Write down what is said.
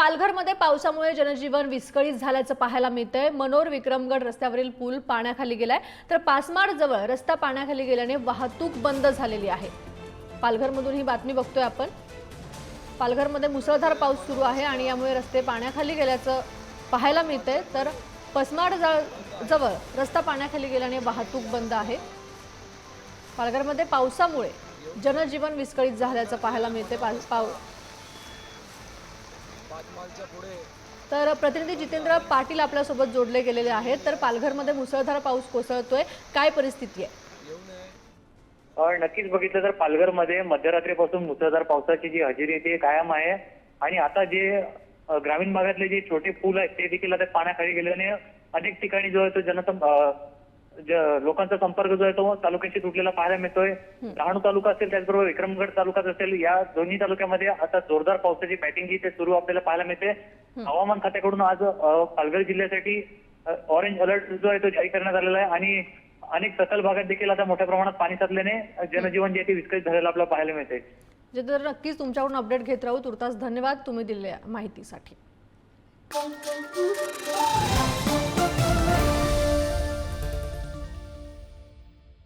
पालघरमध्ये पावसामुळे जनजीवन विस्कळीत झाल्याचं पाहायला मिळतंय। मनोर विक्रमगड रस्त्यावरील पूल पाण्याखाली गेलाय, तर पासमाड जवळ रस्ता पाण्याखाली गेल्याने वाहतूक बंद झालेली आहे। पालघरमधून ही बातमी बघतोय आपण। पालघरमध्ये मुसळधार पाऊस सुरू आहे आणि यामुळे रस्ते पाण्याखाली गेल्याचं पाहायला मिळतंय, तर पासमाड जवळ रस्ता पाण्याखाली गेल्याने वाहतूक बंद आहे। पालघरमध्ये पावसामुळे जनजीवन विस्कळीत झाल्याचं पाहायला मिळतंय। तर प्रतिनिधी जितेंद्र पाटील आपल्या सोबत जोडले गेलेले आहेत। तर पालघरमध्ये मुसळधार पाऊस कोसळतोय, काय परिस्थिती आहे? नक्कीच बघितलं तर पालघरमध्ये मध्यरात्रीपासून मुसळधार पावसाची जी हजेरी ती कायम आहे आणि आता जे ग्रामीण भागातले जे छोटे पूल आहेत ते देखील आता पाण्याखाली गेल्याने अनेक ठिकाणी जो आहे तो लोकांचा संपर्क जो आहे तो तालुक्याशी तुटलेला पाहायला मिळतोय। डहाणू तालुका असेल त्याचबरोबर विक्रमगड तालुका असेल, या दोन्ही तालुक्यामध्ये आता जोरदार पावसाची बॅटिंग जी ते सुरू आपल्याला पाहायला मिळते। हवामान खात्याकडून आज पालघर जिल्ह्यासाठी ऑरेंज अलर्ट जो आहे तो जारी करण्यात आलेला आहे आणि अनेक सखल भागात देखील आता मोठ्या प्रमाणात पाणी साचल्याने जनजीवन जे ते विस्कळीत झालेलं आपल्याला पाहायला मिळते। जितेंद्र, नक्कीच तुमच्याकडून अपडेट घेत राहू। तुर्तास धन्यवाद तुम्ही दिलेल्या माहितीसाठी।